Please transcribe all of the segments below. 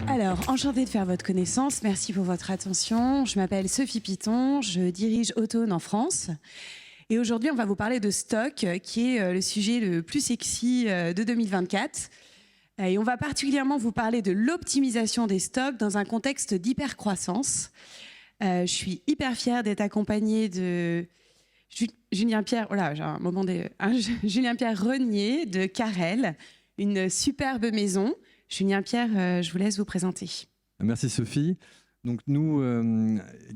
Alors, enchantée de faire votre connaissance. Merci pour votre attention. Je m'appelle Sophie Piton, je dirige Autone en France. Et aujourd'hui, on va vous parler de stock, qui est le sujet le plus sexy de 2024. Et on va particulièrement vous parler de l'optimisation des stocks dans un contexte d'hypercroissance. Je suis hyper fière d'être accompagnée de Julien Pierre Renier de Carrel, une superbe maison. Julien Pierre, je vous laisse vous présenter. Merci Sophie. Donc nous,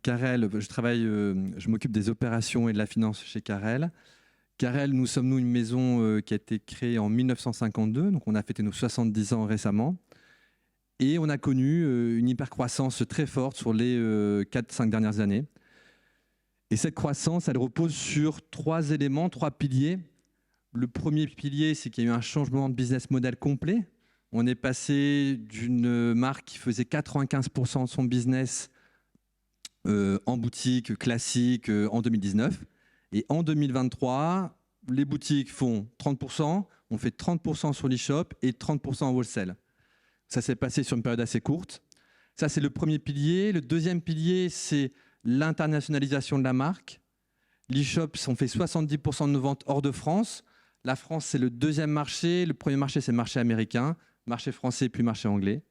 Carrel, je m'occupe des opérations et de la finance chez Carrel. Carrel, nous sommes une maison qui a été créée en 1952, donc on a fêté nos 70 ans récemment. Et on a connu une hypercroissance très forte sur les 4-5 dernières années. Et cette croissance, elle repose sur 3 éléments, 3 piliers. Le premier pilier, c'est qu'il y a eu un changement de business model complet. On est passé d'une marque qui faisait 95% de son business en boutique classique en 2019. Et en 2023, les boutiques font 30%, on fait 30% sur l'e-shop et 30% en wholesale. Ça s'est passé sur une période assez courte. Ça, c'est le premier pilier. Le deuxième pilier, c'est l'internationalisation de la marque. L'e-shop, on fait 70% de nos ventes hors de France. La France, c'est le deuxième marché. Le premier marché, c'est le marché américain. Marché français, puis marché anglais.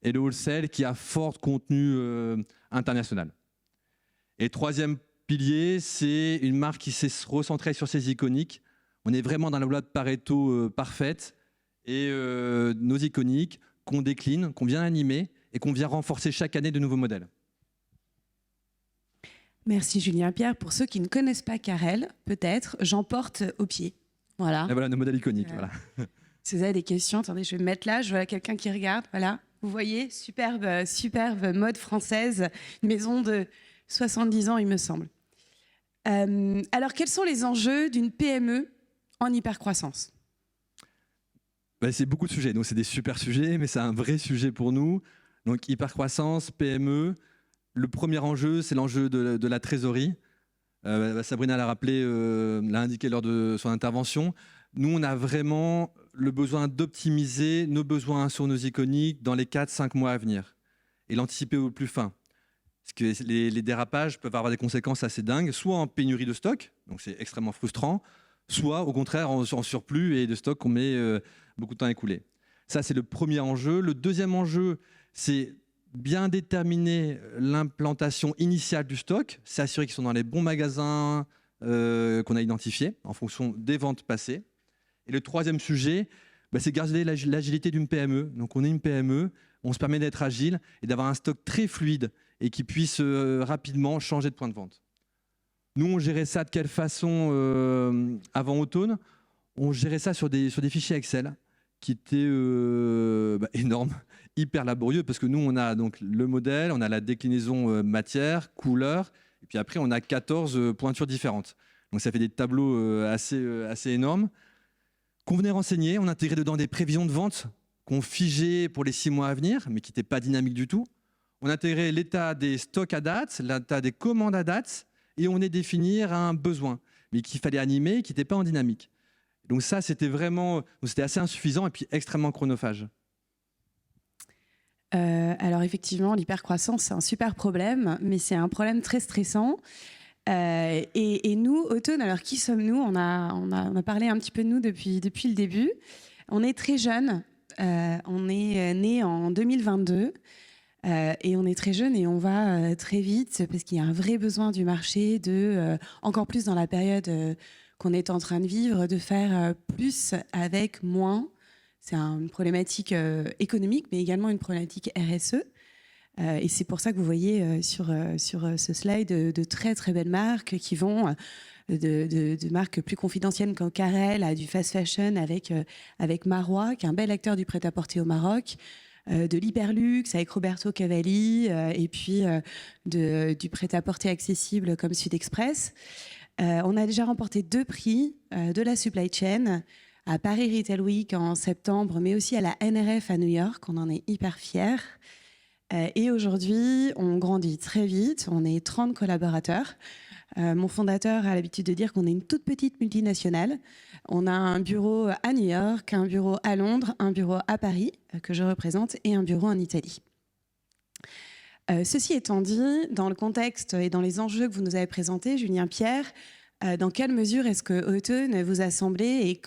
Et le wholesale qui a fort contenu international. Et troisième pilier, c'est une marque qui s'est recentrée sur ses iconiques. On est vraiment dans la loi de Pareto parfaite. Et nos iconiques qu'on décline, qu'on vient animer et qu'on vient renforcer chaque année de nouveaux modèles. Merci Julien Pierre. Pour ceux qui ne connaissent pas Carrel, peut-être, j'emporte au pied. Voilà. Et voilà nos modèles iconiques. Voilà. Si vous avez des questions, attendez, je vais me mettre là. Je vois quelqu'un qui regarde. Voilà. Vous voyez, superbe mode française. Une maison de 70 ans, il me semble. Alors, quels sont les enjeux d'une PME en hypercroissance ? C'est beaucoup de sujets. Donc, c'est des super sujets, mais c'est un vrai sujet pour nous. Donc, hypercroissance, PME. Le premier enjeu, c'est l'enjeu de la trésorerie. Sabrina l'a rappelé, l'a indiqué lors de son intervention. Nous, on a vraiment le besoin d'optimiser nos besoins sur nos iconiques dans les 4-5 mois à venir et l'anticiper au plus fin. Parce que les dérapages peuvent avoir des conséquences assez dingues, soit en pénurie de stock, donc c'est extrêmement frustrant, soit au contraire en surplus et de stock qu'on met beaucoup de temps à écouler. Ça, c'est le premier enjeu. Le deuxième enjeu, c'est bien déterminer l'implantation initiale du stock, s'assurer qu'ils sont dans les bons magasins qu'on a identifiés en fonction des ventes passées. Et le troisième sujet, c'est garder l'agilité d'une PME. Donc on est une PME, on se permet d'être agile et d'avoir un stock très fluide et qui puisse rapidement changer de point de vente. Nous, on gérait ça de quelle façon avant Autone ? On gérait ça sur des fichiers Excel qui étaient énormes, hyper laborieux, parce que nous, on a donc le modèle, on a la déclinaison matière, couleur, et puis après, on a 14 pointures différentes. Donc ça fait des tableaux assez énormes. Qu'on venait renseigner, on intégrait dedans des prévisions de vente qu'on figeait pour les 6 mois à venir, mais qui n'étaient pas dynamiques du tout. On intégrait l'état des stocks à date, l'état des commandes à date, et on venait définir un besoin, mais qu'il fallait animer, qui n'était pas en dynamique. Donc ça, c'était assez insuffisant et puis extrêmement chronophage. Alors effectivement, l'hypercroissance, c'est un super problème, mais c'est un problème très stressant. Et nous, Autone, alors qui sommes-nous ? On a parlé un petit peu de nous depuis le début. On est très jeunes. On est né en 2022. Et on est très jeune et on va très vite parce qu'il y a un vrai besoin du marché encore plus dans la période qu'on est en train de vivre, de faire plus avec moins. C'est une problématique économique, mais également une problématique RSE. Et c'est pour ça que vous voyez sur ce slide de très très belles marques qui vont de marques plus confidentielles comme Carrel à du fast fashion avec Marois, qui est un bel acteur du prêt-à-porter au Maroc, de l'hyperluxe avec Roberto Cavalli et puis du prêt-à-porter accessible comme Sud Express. On a déjà remporté 2 prix de la supply chain à Paris Retail Week en septembre, mais aussi à la NRF à New York. On en est hyper fiers. Et aujourd'hui, on grandit très vite. On est 30 collaborateurs. Mon fondateur a l'habitude de dire qu'on est une toute petite multinationale. On a un bureau à New York, un bureau à Londres, un bureau à Paris, que je représente, et un bureau en Italie. Ceci étant dit, dans le contexte et dans les enjeux que vous nous avez présentés, Julien Pierre, dans quelle mesure est-ce que Autone vous a semblé et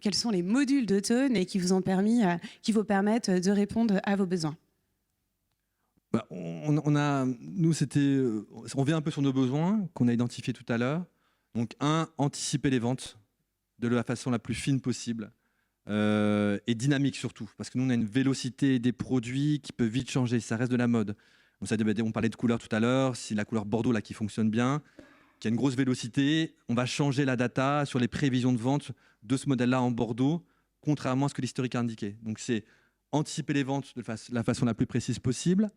quels sont les modules d'Autone et qui vous permettent de répondre à vos besoins? On vient un peu sur nos besoins qu'on a identifiés tout à l'heure. Donc, anticiper les ventes de la façon la plus fine possible et dynamique surtout. Parce que nous, on a une vélocité des produits qui peut vite changer. Ça reste de la mode. On parlait de couleur tout à l'heure. Si la couleur Bordeaux, là, qui fonctionne bien, qui a une grosse vélocité, on va changer la data sur les prévisions de vente de ce modèle-là en Bordeaux, contrairement à ce que l'historique a indiqué. Donc, c'est anticiper les ventes de la façon la plus précise possible.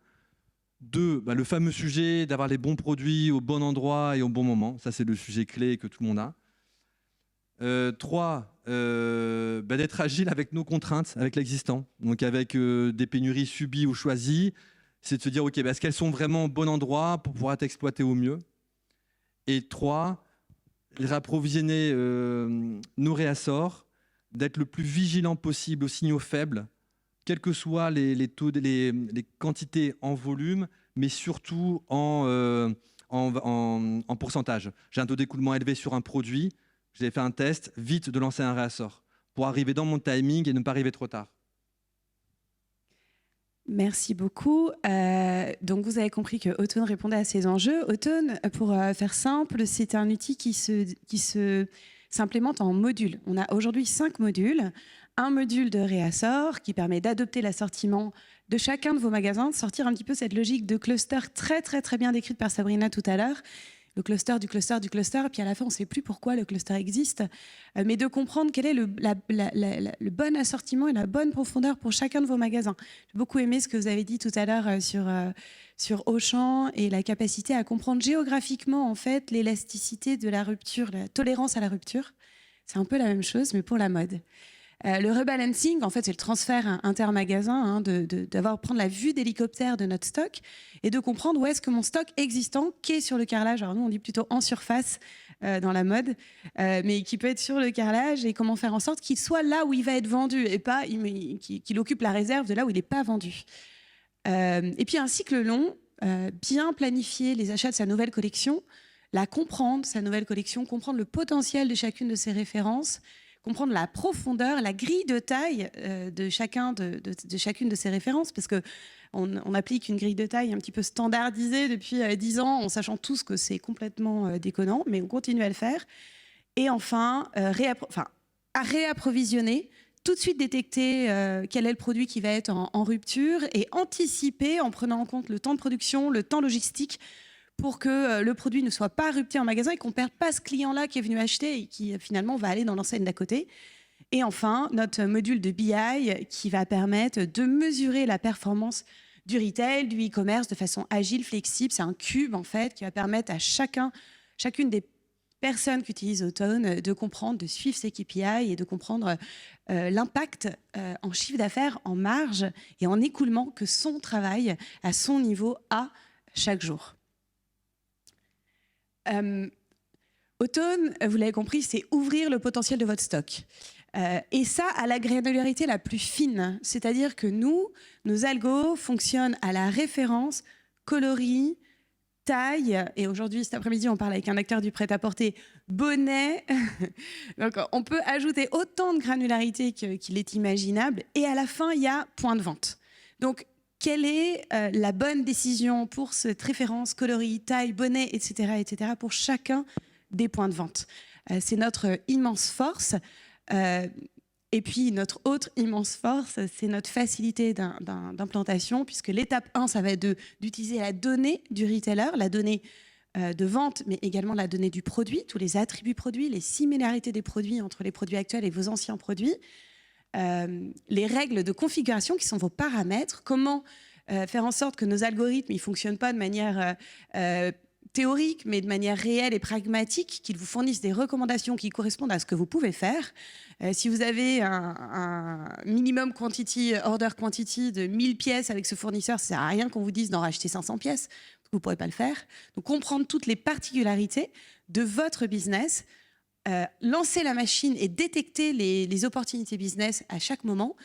2, le fameux sujet d'avoir les bons produits au bon endroit et au bon moment. Ça, c'est le sujet clé que tout le monde a. 3, d'être agile avec nos contraintes, avec l'existant. Donc, avec des pénuries subies ou choisies, c'est de se dire, OK, est-ce qu'elles sont vraiment au bon endroit pour pouvoir être exploitées au mieux? Et 3, réapprovisionner nos réassorts, d'être le plus vigilant possible aux signaux faibles, quels que soient les quantités en volume, mais surtout en pourcentage. J'ai un taux d'écoulement élevé sur un produit, j'ai fait un test, vite de lancer un réassort pour arriver dans mon timing et ne pas arriver trop tard. Merci beaucoup. Donc vous avez compris que Autone répondait à ces enjeux. Autone, pour faire simple, c'est un outil qui s'implémente en modules. On a aujourd'hui 5 modules. Un module de réassort qui permet d'adopter l'assortiment de chacun de vos magasins, de sortir un petit peu cette logique de cluster très très très bien décrite par Sabrina tout à l'heure. Le cluster du cluster du cluster, et puis à la fin on ne sait plus pourquoi le cluster existe, mais de comprendre quel est le bon assortiment et la bonne profondeur pour chacun de vos magasins. J'ai beaucoup aimé ce que vous avez dit tout à l'heure sur Auchan et la capacité à comprendre géographiquement en fait l'élasticité de la rupture, la tolérance à la rupture. C'est un peu la même chose mais pour la mode. Le rebalancing, en fait, c'est le transfert intermagasin, prendre la vue d'hélicoptère de notre stock et de comprendre où est-ce que mon stock existant, qui est sur le carrelage, alors nous on dit plutôt en surface dans la mode, mais qui peut être sur le carrelage et comment faire en sorte qu'il soit là où il va être vendu et pas qu'il occupe la réserve de là où il n'est pas vendu. Et puis un cycle long, bien planifier les achats de sa nouvelle collection, la comprendre, sa nouvelle collection, comprendre le potentiel de chacune de ses références, comprendre la profondeur, la grille de taille de chacune de ces références, parce qu'on applique une grille de taille un petit peu standardisée depuis 10 ans, en sachant tous que c'est complètement déconnant, mais on continue à le faire. Et enfin, à réapprovisionner, tout de suite détecter quel est le produit qui va être en rupture et anticiper en prenant en compte le temps de production, le temps logistique, pour que le produit ne soit pas rupté en magasin et qu'on ne perde pas ce client-là qui est venu acheter et qui finalement va aller dans l'enseigne d'à côté. Et enfin, notre module de BI qui va permettre de mesurer la performance du retail, du e-commerce de façon agile, flexible. C'est un cube en fait qui va permettre à chacune des personnes qui utilisent Autone de comprendre, de suivre ses KPI et de comprendre l'impact en chiffre d'affaires, en marge et en écoulement que son travail à son niveau a chaque jour. Autone, vous l'avez compris, c'est ouvrir le potentiel de votre stock. Et ça, à la granularité la plus fine. C'est-à-dire que nos algos fonctionnent à la référence, coloris, taille. Et aujourd'hui, cet après-midi, on parle avec un acteur du prêt-à-porter, bonnet. Donc, on peut ajouter autant de granularité qu'il est imaginable. Et à la fin, il y a point de vente. Donc, quelle est la bonne décision pour cette référence, coloris, taille, bonnet, etc., pour chacun des points de vente? C'est notre immense force. Et puis, notre autre immense force, c'est notre facilité d'implantation, puisque l'étape 1, ça va être d'utiliser la donnée du retailer, la donnée de vente, mais également la donnée du produit, tous les attributs produits, les similarités des produits entre les produits actuels et vos anciens produits. Les règles de configuration qui sont vos paramètres, comment faire en sorte que nos algorithmes ne fonctionnent pas de manière théorique, mais de manière réelle et pragmatique, qu'ils vous fournissent des recommandations qui correspondent à ce que vous pouvez faire. Si vous avez un minimum order quantity de 1000 pièces avec ce fournisseur, ça ne sert à rien qu'on vous dise d'en racheter 500 pièces. vous ne pourrez pas le faire. Donc, comprendre toutes les particularités de votre business, lancer la machine et détecter les opportunités business à chaque moment,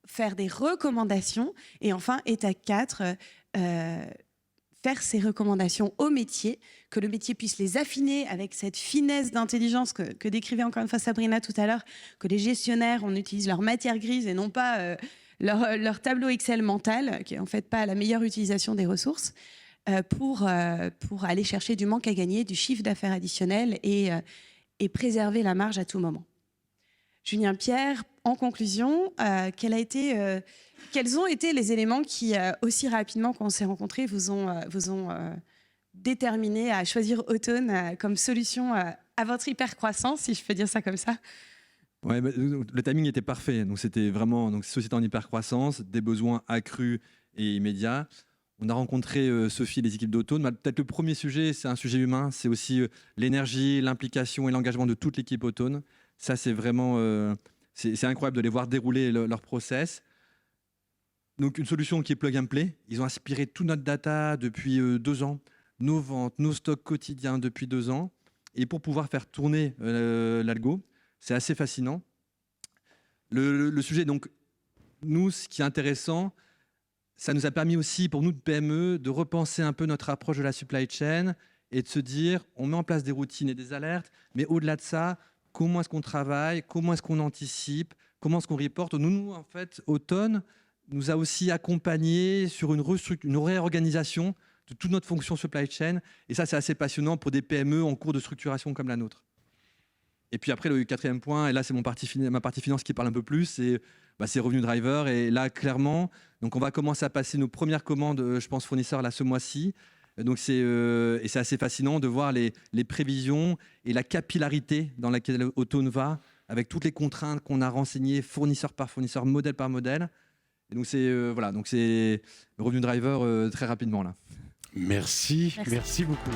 faire des recommandations et enfin, étape 4, faire ces recommandations au métier, que le métier puisse les affiner avec cette finesse d'intelligence que décrivait encore une fois Sabrina tout à l'heure, que les gestionnaires, on utilise leur matière grise et non pas leur tableau Excel mental, qui est en fait pas la meilleure utilisation des ressources, pour aller chercher du manque à gagner, du chiffre d'affaires additionnel et préserver la marge à tout moment. Julien Pierre, en conclusion, quels ont été les éléments qui, aussi rapidement qu'on s'est rencontrés, vous ont déterminé à choisir Ottone comme solution à votre hypercroissance, si je peux dire ça comme ça? Ouais, le timing était parfait. Donc c'était vraiment société en hypercroissance, des besoins accrus et immédiats. On a rencontré Sophie et les équipes d'Ottone. Peut-être le premier sujet, c'est un sujet humain. C'est aussi l'énergie, l'implication et l'engagement de toute l'équipe Ottone. Ça, c'est vraiment c'est incroyable de les voir dérouler leur process. Donc, une solution qui est plug and play. Ils ont inspiré toute notre data depuis 2 ans, nos ventes, nos stocks quotidiens depuis 2 ans. Et pour pouvoir faire tourner l'algo, c'est assez fascinant. Le sujet, donc, nous, ce qui est intéressant, ça nous a permis aussi, pour nous de PME, de repenser un peu notre approche de la supply chain et de se dire, on met en place des routines et des alertes, mais au-delà de ça, comment est-ce qu'on travaille, comment est-ce qu'on anticipe, comment est-ce qu'on reporte. Nous, en fait, Ottone nous a aussi accompagnés sur une réorganisation de toute notre fonction supply chain. Et ça, c'est assez passionnant pour des PME en cours de structuration comme la nôtre. Et puis après, le 4e point, et là, c'est ma partie finance qui parle un peu plus, c'est Revenue Driver. Et là, clairement, donc on va commencer à passer nos premières commandes, je pense, fournisseurs là, ce mois-ci. Donc c'est assez fascinant de voir les prévisions et la capillarité dans laquelle Ottone va, avec toutes les contraintes qu'on a renseignées fournisseur par fournisseur, modèle par modèle. Et donc c'est Revenue Driver très rapidement là. Merci beaucoup.